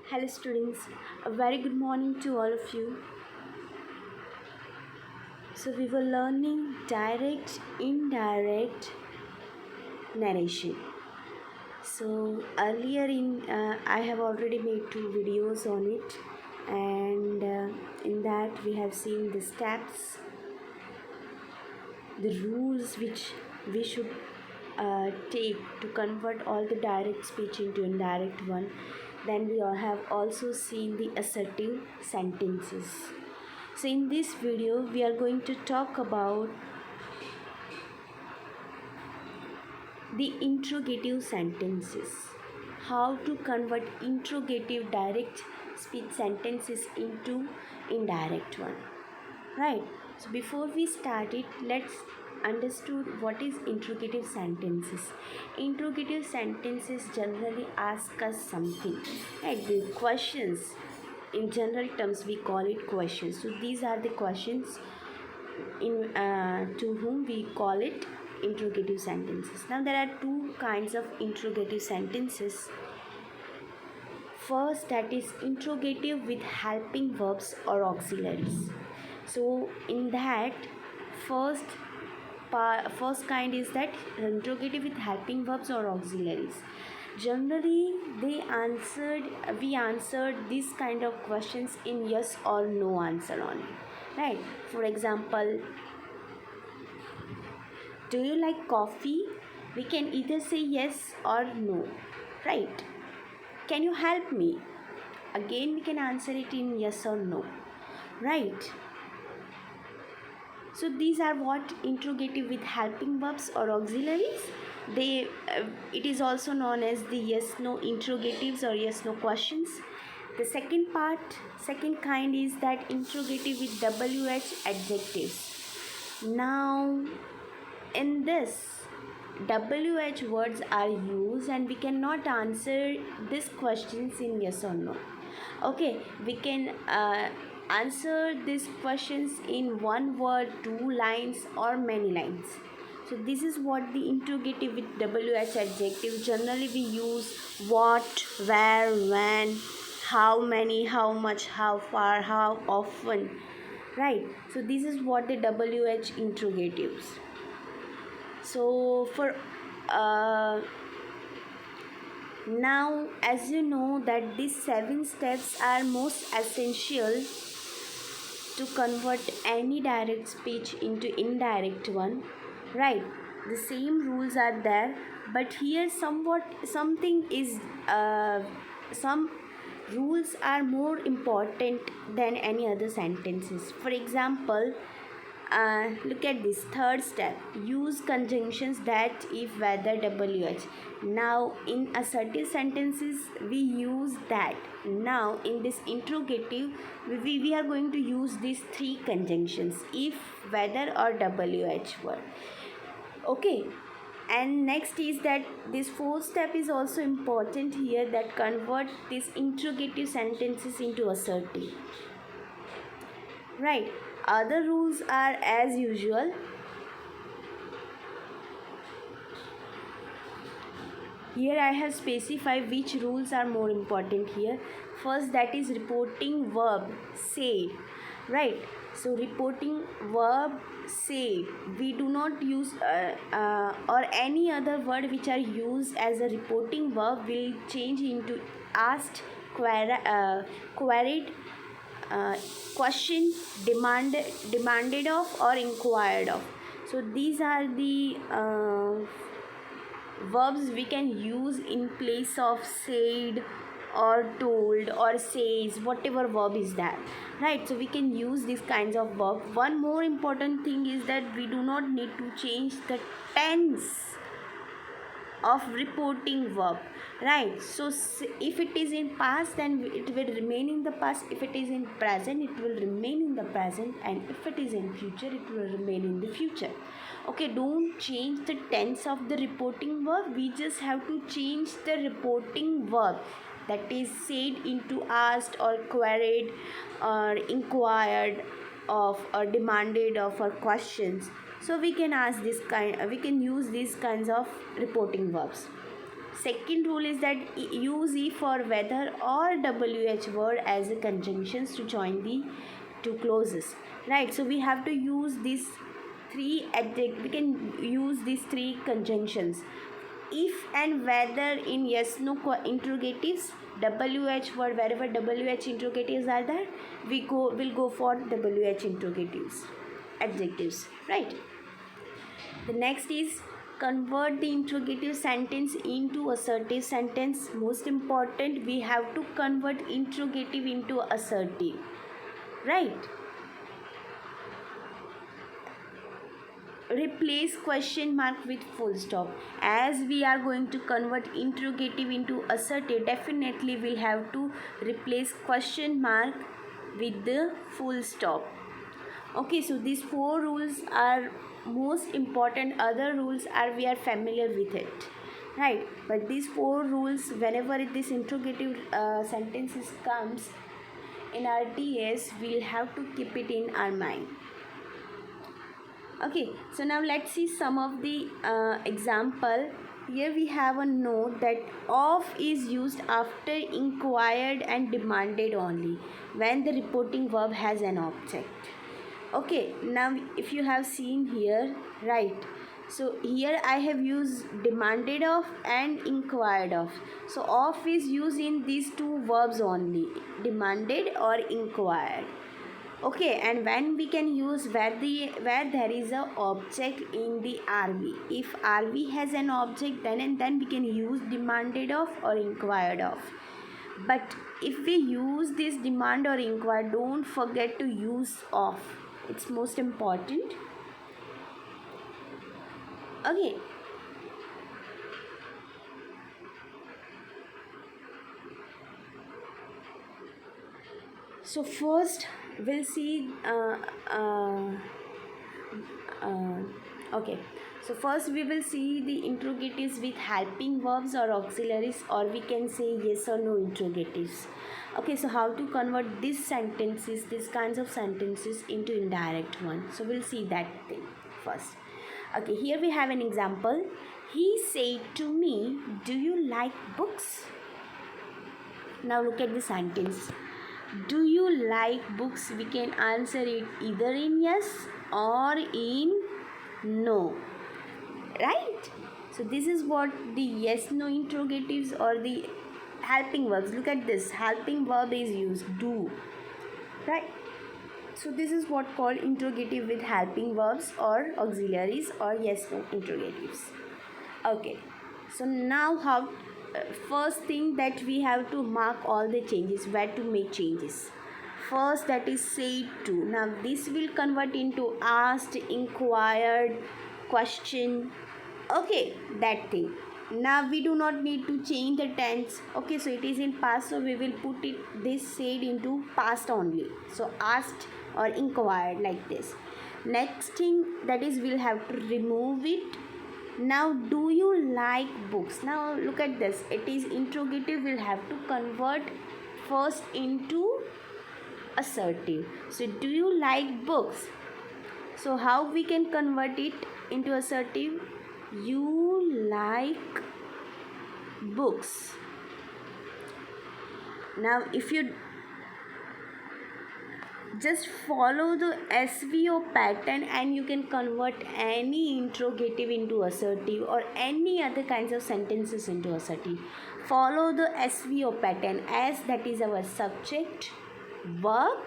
Hello students, a very good morning to all of you. So we were learning direct, indirect narration. So earlier I have already made two videos on it, and in that we have seen the steps, the rules which we should take to convert all the direct speech into indirect one. Then we all have also seen the assertive sentences. So in this video we are going to talk about the interrogative sentences. How to convert interrogative direct speech sentences into indirect one. Right. So before we start it, let's understood what is interrogative sentences. Interrogative sentences generally ask us something. Right. The questions, in general terms we call it questions. So these are the questions in to whom we call it interrogative sentences. Now there are two kinds of interrogative sentences. First, that is interrogative with helping verbs or auxiliaries. So in that, first first kind is that interrogative with helping verbs or auxiliaries. Generally we answered this kind of questions in yes or no answer only, right? For example, do you like coffee? We can either say yes or no, right? Can you help me? Again, we can answer it in yes or no, right? So these are what interrogative with helping verbs or auxiliaries. It is also known as the yes no interrogatives or yes no questions. The second kind is that interrogative with WH adjectives. Now in this, WH words are used and we cannot answer these questions in yes or no. Okay, we can answer these questions in one word, two lines, or many lines. So this is what the interrogative with WH adjective. Generally we use what, where, when, how many, how much, how far, how often, right? So this is what the WH interrogatives. So for now, as you know that these 7 steps are most essential to convert any direct speech into indirect one, right? The same rules are there, but here something is some rules are more important than any other sentences. For example, look at this third step, use conjunctions that if whether WH. Now in assertive sentences we use that. Now in this interrogative we are going to use these three conjunctions, if, whether, or WH word. Okay, and next is that this fourth step is also important here, that convert these interrogative sentences into assertive, right? Other rules are as usual. Here I have specified which rules are more important here. First, that is reporting verb said, right? So reporting verb said, we do not use or any other word which are used as a reporting verb will change into asked, queried, uh, question, demanded of, or inquired of. So these are the verbs we can use in place of said or told or says, whatever verb is that, right? So we can use these kinds of verb. One more important thing is that we do not need to change the tense of reporting verb, right? So if it is in past, then it will remain in the past. If it is in present, it will remain in the present. And if it is in future, it will remain in the future. Okay, don't change the tense of the reporting verb. We just have to change the reporting verb, that is said, into asked or queried or inquired of or demanded of or questions. So we can ask this kind, we can use these kinds of reporting verbs. Second rule is that use E for whether or WH word as a conjunctions to join the two clauses, right? So we have to use these three adjectives. We can use these three conjunctions: if and whether in yes no interrogatives, WH word wherever WH interrogatives are there, will go for WH interrogatives adjectives, right? The next is convert the interrogative sentence into assertive sentence. Most important, we have to convert interrogative into assertive, right? Replace question mark with full stop. As we are going to convert interrogative into assertive, definitely we'll have to replace question mark with the full stop. Okay, so these four rules are most important. Other rules are we are familiar with it, right? But these four rules, whenever this interrogative sentences comes in our DS, we'll have to keep it in our mind. Okay, so now let's see some of the example. Here we have a note that of is used after inquired and demanded only when the reporting verb has an object. Okay, now if you have seen here, right, so here I have used demanded of and inquired of. So of is used in these two verbs only, demanded or inquired. Okay, and when we can use where there is a object in the RV. If RV has an object, then we can use demanded of or inquired of. But if we use this demand or inquire, don't forget to use of. It's most important. Okay. So first we'll see okay, so first we will see the interrogatives with helping verbs or auxiliaries, or we can say yes or no interrogatives. Okay, so how to convert these sentences, these kinds of sentences, into indirect one. So we'll see that thing first. Okay, here we have an example. He said to me, do you like books? Now look at the sentence. Do you like books? We can answer it either in yes or in no, right? So this is what the yes no interrogatives or the helping verbs. Look at this, helping verb is used, do, right? So this is what called interrogative with helping verbs or auxiliaries or yes no interrogatives. Okay, so now how first thing that we have to mark all the changes, where to make changes. First, that is said to. Now this will convert into asked, inquired, question. Okay, that thing. Now we do not need to change the tense. Okay, so it is in past, so we will put it this said into past only. So asked or inquired, like this. Next thing, that is we'll have to remove it. Now do you like books? Now look at this, it is interrogative, we'll have to convert first into assertive. So do you like books? So how we can convert it into assertive? You like books. Now if you just follow the SVO pattern and you can convert any interrogative into assertive or any other kinds of sentences into assertive. Follow the SVO pattern, as that is our subject, verb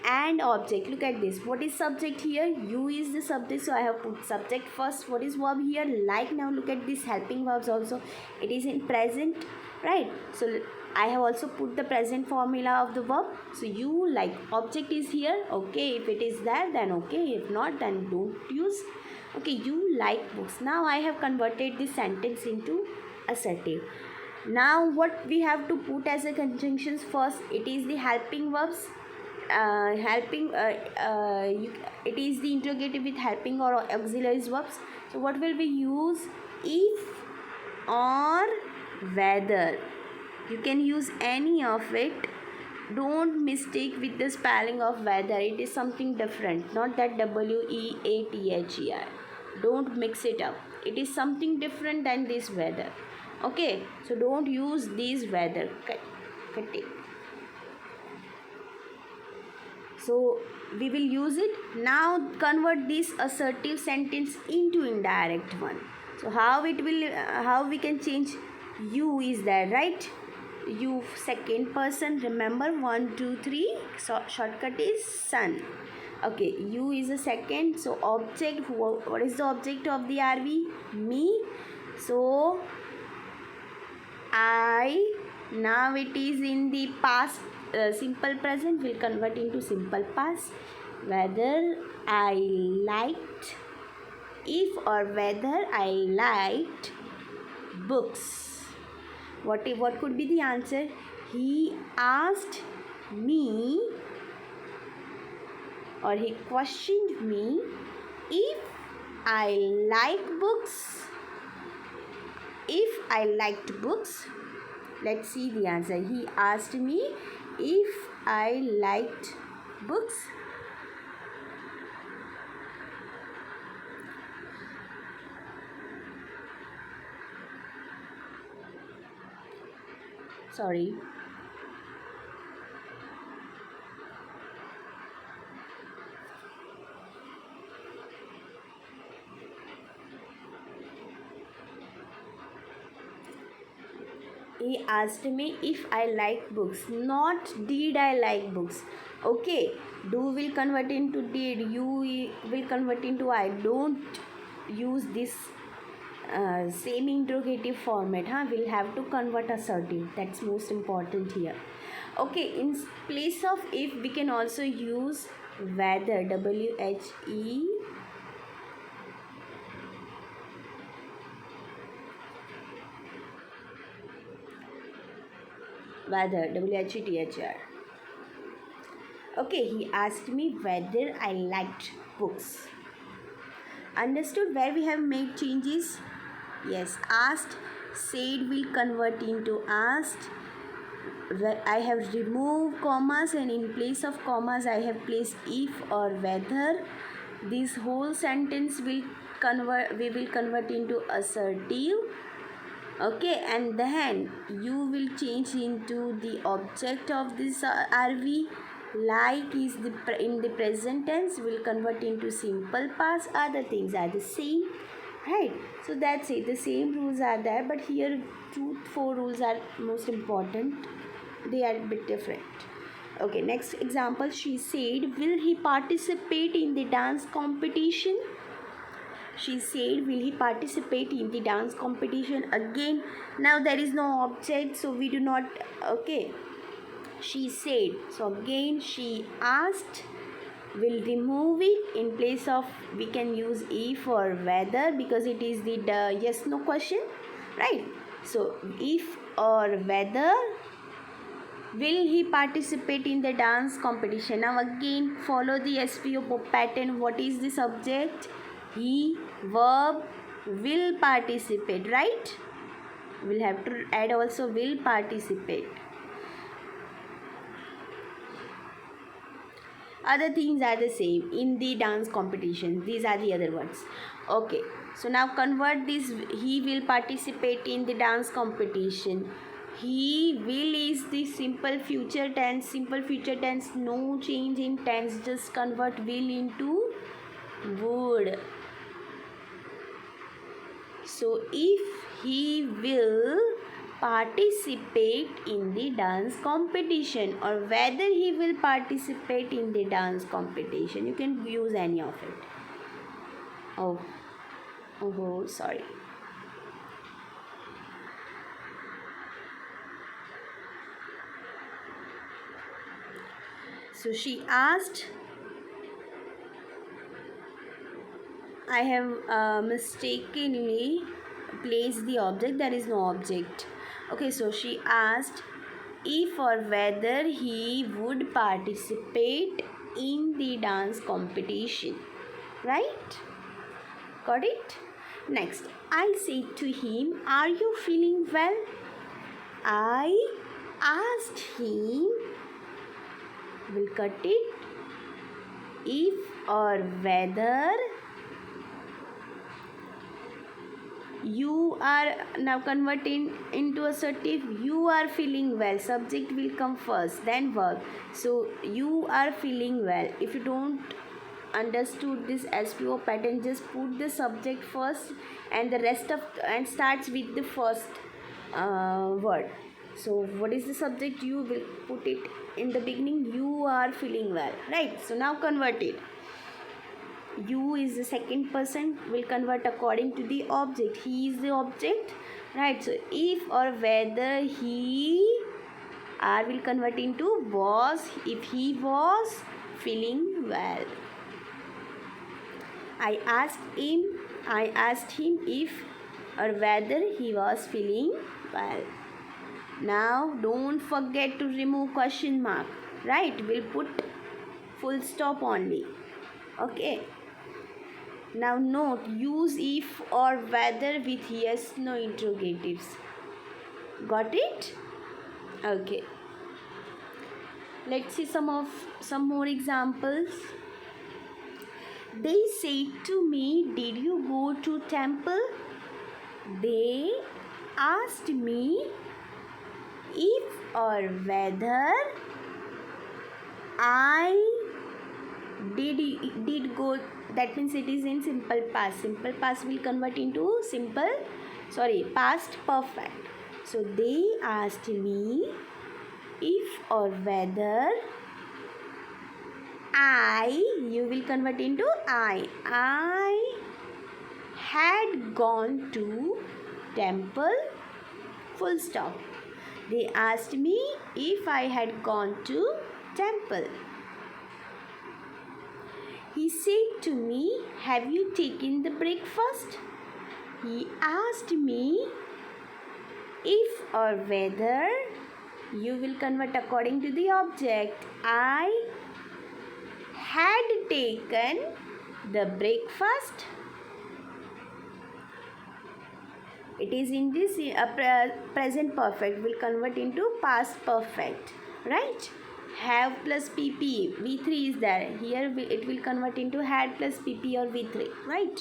and object. Look at this, what is subject here? You is the subject, so I have put subject first. What is verb here? Like. Now look at this helping verbs also, it is in present, right? So I have also put the present formula of the verb. So you like, object is here. Okay, if it is there then okay, if not then don't use. Okay, you like books. Now I have converted this sentence into assertive. Now what we have to put as a conjunctions first? It is the helping verbs. It is the interrogative with helping or auxiliary verbs. So what will we use? If or whether. You can use any of it. Don't mistake with the spelling of whether. It is something different, not that WEATHER. Don't mix it up. It is something different than this whether. Okay, so don't use these whether. Cut it. So we will use it. Now convert this assertive sentence into indirect one. So how it will, how we can change you is there, right? You second person, remember 1 2 3, so shortcut is son. Okay, you is a second, so object, what is the object of the RV? Me. So I, now it is in the past, simple present will convert into simple past. Whether I liked, if or whether I liked books. What could be the answer? He asked me, or he questioned me if I like books. If I liked books. Let's see the answer. He asked me if I liked books. Sorry. He asked me if I like books, not did I like books. Okay, do will convert into did, you will convert into I. Don't use this same interrogative format. We'll have to convert assertive. That's most important here. Okay, in place of if, we can also use whether, WHE. Whether, WHETHR. Okay, he asked me whether I liked books. Understood where we have made changes? Yes, asked, said will convert into asked. I have removed commas and in place of commas I have placed if or whether. This whole sentence will convert, we will convert into assertive. Okay, and then you will change into the object of this RV. Like is in the present tense, will convert into simple past. Other things are the same, right? So that's it. The same rules are there, but here 4 rules are most important. They are a bit different. Okay, next example. She said, will he participate in the dance competition? She said, will he participate in the dance competition? Again, now there is no object, so we do not. Okay, she said. So again, she asked. We'll remove it. In place of, we can use if or whether, because it is the yes no question, right? So if or whether, will he participate in the dance competition? Now again, follow the SVO pattern. What is the subject? He, verb, will participate, right? We'll have to add also will participate. Other things are the same in the dance competition. These are the other ones. Okay, so now convert this. He will participate in the dance competition. He will is the simple future tense. Simple future tense, no change in tense, just convert will into would. So if he will participate in the dance competition, or whether he will participate in the dance competition, you can use any of it. Oh, sorry. So she asked, I have mistakenly placed the object. There is no object. Okay, so she asked if or whether he would participate in the dance competition. Right? Got it? Next, I said to him, are you feeling well? I asked him, will cut it, if or whether you are now converting into assertive. You are feeling well. Subject will come first, then verb. So you are feeling well. If you don't understood this SPO pattern, just put the subject first and the rest of and starts with the first word. So what is the subject? You will put it in the beginning. You are feeling well, right? So now convert it. You is the second person, will convert according to the object. He is the object, right? So if or whether he are will convert into was. If he was feeling well. I asked him if or whether he was feeling well. Now don't forget to remove question mark, right? We'll put full stop only. Okay. Now note, use if or whether with yes no interrogatives. Got it? Okay. Let's see some more examples. They said to me, did you go to temple? They asked me if or whether I did go. That means it is in simple past. Simple past will convert into past perfect. So they asked me if or whether you will convert into I had gone to temple, full stop. They asked me if I had gone to temple. He said to me, have you taken the breakfast? He asked me if or whether you will convert according to the object. I had taken the breakfast. It is in this present perfect will convert into past perfect, right? Have plus pp, v3 is there. Here it will convert into had plus pp or v3, right?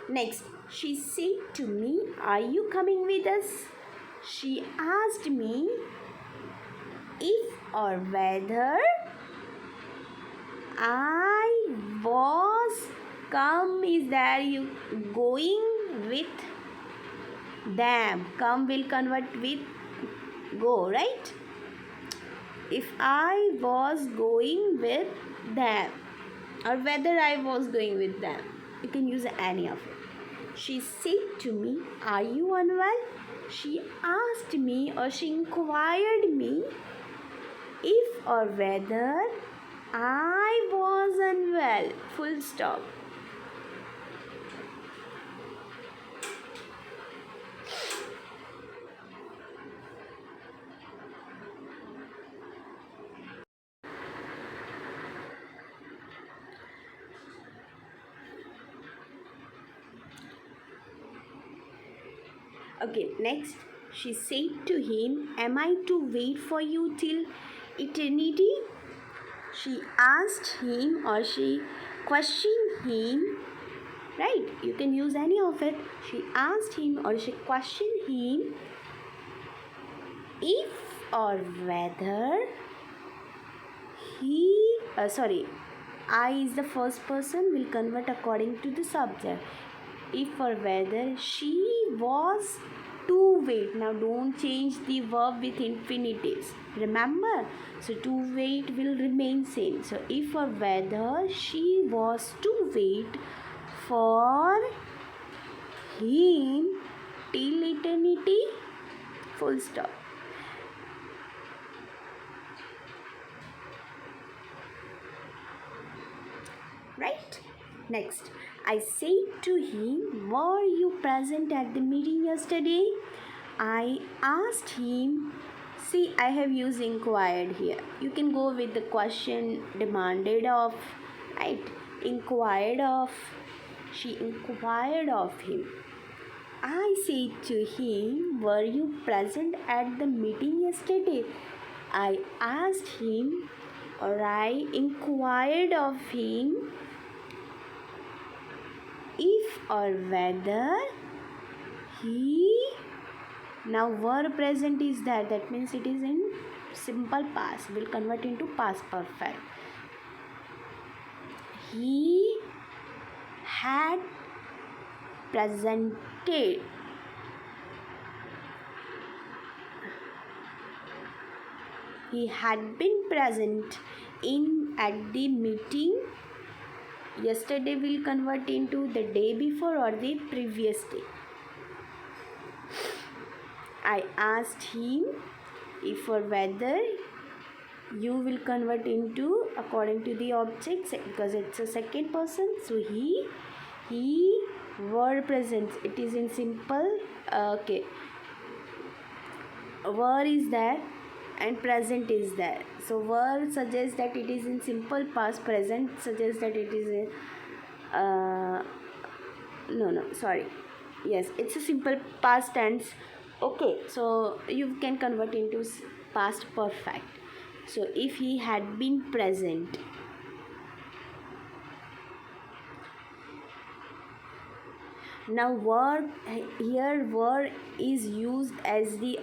Next, she said to me, are you coming with us? She asked me if or whether I was come is there, you going with them. Come will convert with go, right? If I was going with them or whether I was going with them, you can use any of it. She said to me, are you unwell? She asked me or she inquired me if or whether I was unwell, full stop. Okay, next, she said to him, am I to wait for you till eternity? She asked him or she questioned him, right? You can use any of it. She asked him or she questioned him if or whether I is the first person, will convert according to the subject. If or whether she was to wait. Now don't change the verb with infinitives. Remember? So to wait will remain same. So if or whether she was to wait for him till eternity, full stop. Right? Next, I said to him, were you present at the meeting yesterday? I asked him. See, I have used inquired here. You can go with the question demanded of, right? Inquired of. She inquired of him. I said to him, were you present at the meeting yesterday? I asked him or I inquired of him if or whether he. Now verb present is there, that means it is in simple past, will convert into past perfect. He had presented. He had been present in at the meeting. Yesterday will convert into the day before or the previous day. I asked him if or whether. You will convert into according to the object because it's a second person. So he were present. It is in simple. Okay. Were is there and present is there. So were suggests that it is in simple past. Present suggests that it is in no sorry. Yes, it's a simple past tense. Okay, so you can convert into past perfect. So if he had been present. Now were here were is used as the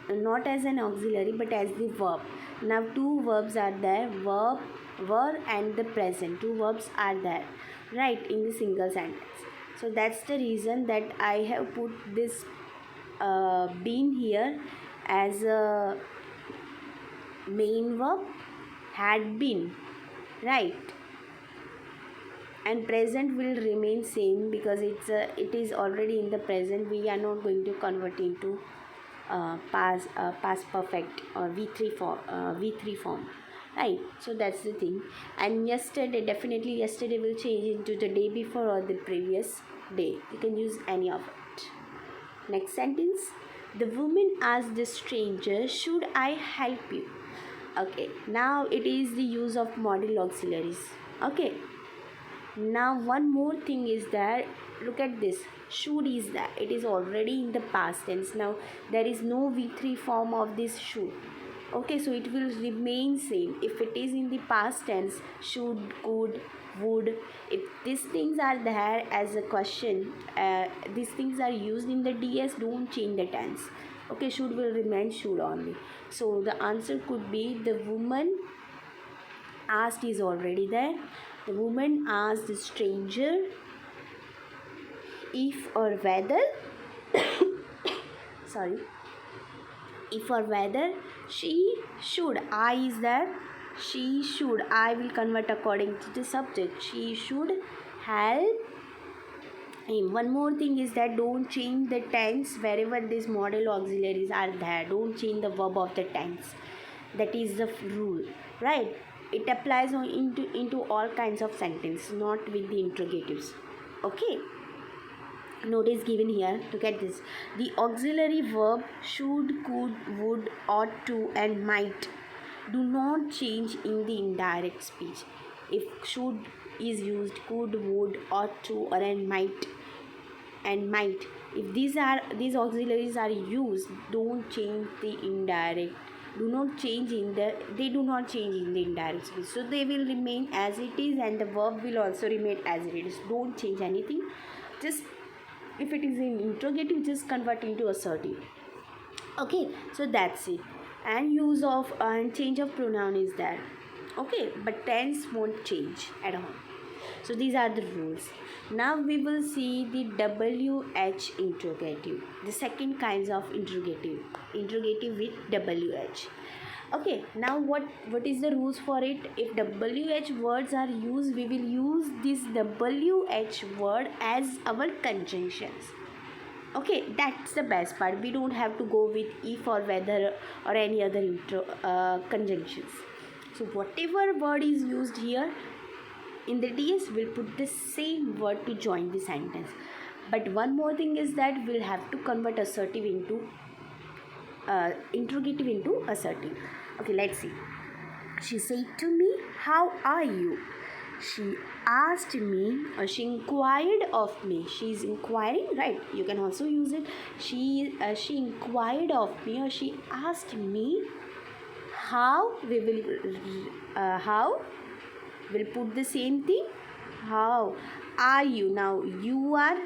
not as an auxiliary but as the verb. Now two verbs are there, verb were and the present. Two verbs are there, right, in the single sentence. So that's the reason that I have put this been here as a main verb, had been, right, and present will remain same because it is already in the present. We are not going to convert into past perfect or v3 form, right? So that's the thing. And yesterday, definitely yesterday will change into the day before or the previous day. You can use any of it. Next sentence. The woman asked the stranger, should I help you? Okay, now it is the use of modal auxiliaries. Okay, now one more thing is that, look at this, should is that it is already in the past tense. Now there is no v3 form of this should. Okay, so it will remain same. If it is in the past tense, should, could, would, if these things are there as a question, these things are used in the ds, don't change the tense. Okay, should will remain should only. So the answer could be the woman asked is already there. The woman asked the stranger if or whether sorry, if or whether she should. I is there, she should. I will convert according to the subject. She should help him. One more thing is that don't change the tense wherever these modal auxiliaries are there. Don't change the verb of the tense. That is the rule, right? It applies into all kinds of sentence, not with the interrogatives. Okay, notice given here, look at this. The auxiliary verb should, could, would, ought to and might do not change in the indirect speech. If should is used, could, would, ought to, or and might, if these auxiliaries are used, don't change the indirect, do not change in the, they do not change in the indirect speech. So they will remain as it is and the verb will also remain as it is. Don't change anything. Just if it is in interrogative, just convert into assertive. Okay, so that's it. And use of and change of pronoun is there. Okay, but tense won't change at all. So these are the rules. Now we will see the WH interrogative, the second kinds of interrogative with WH. Okay, now what is the rules for it? If WH words are used, we will use this WH word as our conjunctions. Okay, that's the best part. We don't have to go with if or whether or any other conjunctions. So whatever word is used here in the DS, we'll put the same word to join the sentence. But one more thing is that we'll have to convert assertive into interrogative into assertive. Okay, let's see. She said to me, how are you? She asked me, or she inquired of me. She is inquiring, right? You can also use it. She inquired of me, or she asked me how. We will how. We'll put the same thing. How are you? Now you are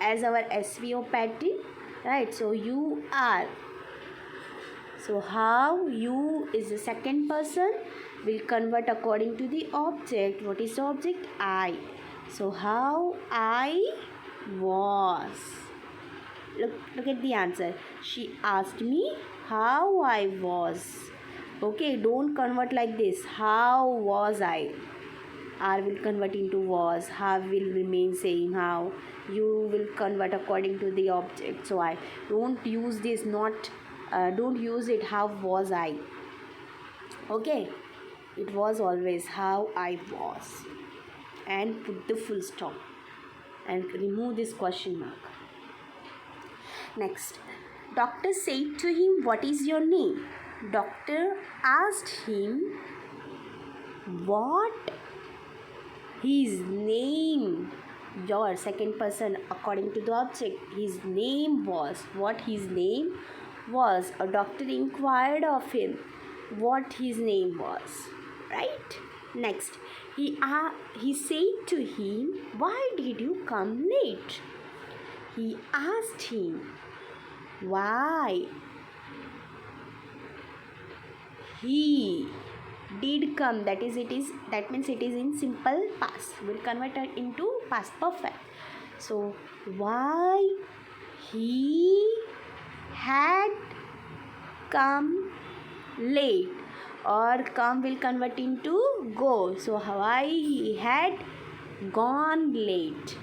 as our SVO pattern, right? So you are. So how you is the second person will convert according to the object. What is the object? I. So how I was. Look at the answer. She asked me how I was. Okay, don't convert like this. How was I? R will convert into was. Have will remain same. How. You will convert according to the object. So I don't use this. Don't use it. How was I? Okay. It was always how I was. And put the full stop. And remove this question mark. Next, doctor said to him, what is your name? Doctor asked him what his name, your second person according to the object, his name was. What his name was. A doctor inquired of him what his name was. Right? Next, he said to him, why did you come late? He asked him why he did come. That means it is in simple past. We'll convert it into past perfect. So why he had come late, or come will convert into go. So why he had gone late.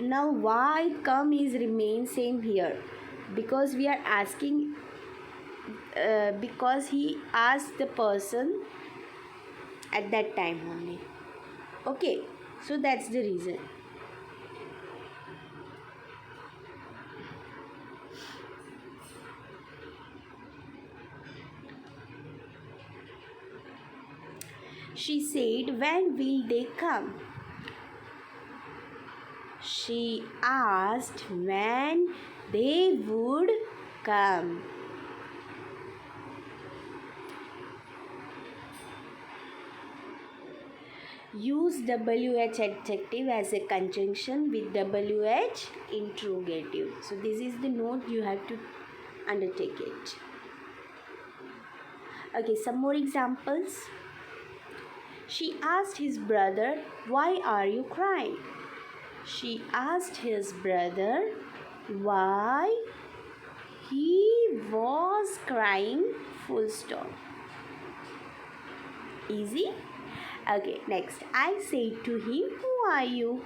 Now why come is remain same here, because we are asking because he asked the person at that time only. Okay, so that's the reason. She said, when will they come? She asked when they would come. Use WH adjective as a conjunction with WH interrogative. So this is the note you have to undertake it. Okay, some more examples. She asked his brother, why are you crying? She asked his brother why he was crying, full stop. Easy? Okay, next. I said to him, who are you?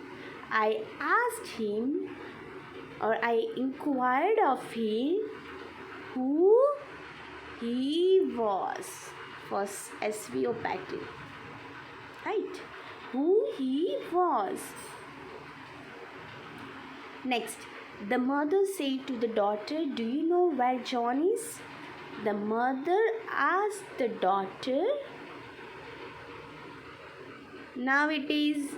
I asked him, or I inquired of him who he was. For SVO pattern. Right? Who he was. Next, the mother said to the daughter, do you know where John is? The mother asked the daughter. Now it is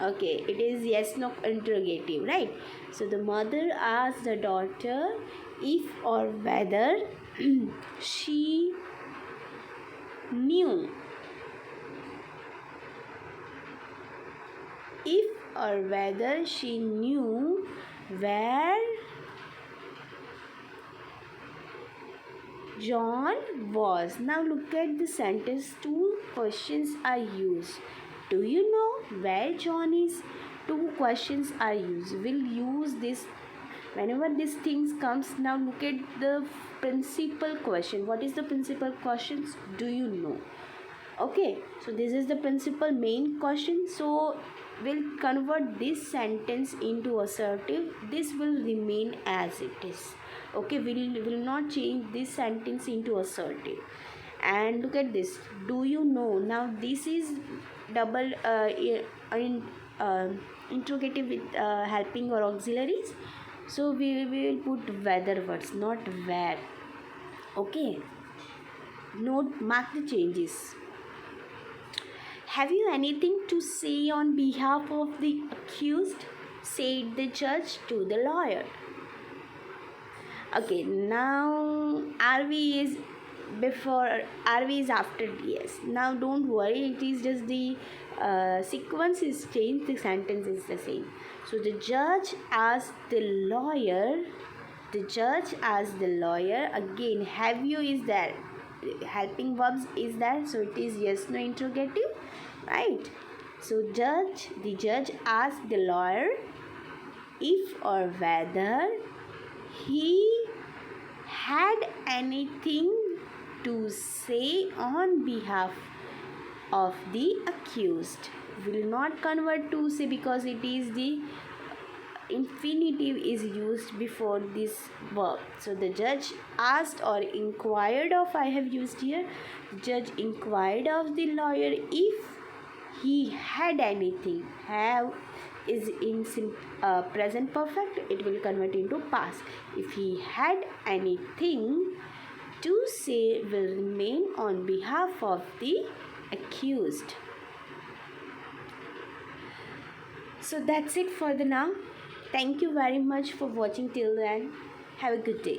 okay, it is yes no interrogative, right? So the mother asked the daughter if or whether she knew. If or whether she knew where John was. Now look at the sentence. Two questions are used. Do you know where John is? Two questions are used. We'll use this whenever these things comes. Now look at the principal question. What is the principal questions? Do you know? Okay, so this is the principal main question. So we'll convert this sentence into assertive. This will remain as it is. Okay, we will not change this sentence into assertive. And look at this. Do you know? Now this is double interrogative with helping or auxiliaries. So we will put whether words, not where. Okay. Note, mark the changes. Have you anything to say on behalf of the accused? Said the judge to the lawyer. Okay, now RV is before RV is after DS. Now don't worry, it is just the sequence is changed, the sentence is the same. So the judge asked the lawyer, again, have you is there, helping verbs is there, so it is yes no interrogative, right? So the judge asked the lawyer if or whether he had anything to say on behalf of the accused. Will not convert to say because it is the infinitive is used before this verb. So the judge asked or inquired of, I have used here, the judge inquired of the lawyer if he had anything. Have is in present perfect, it will convert into past. If he had anything to say will remain on behalf of the accused. So that's it for the now. Thank you very much for watching till then. Have a good day.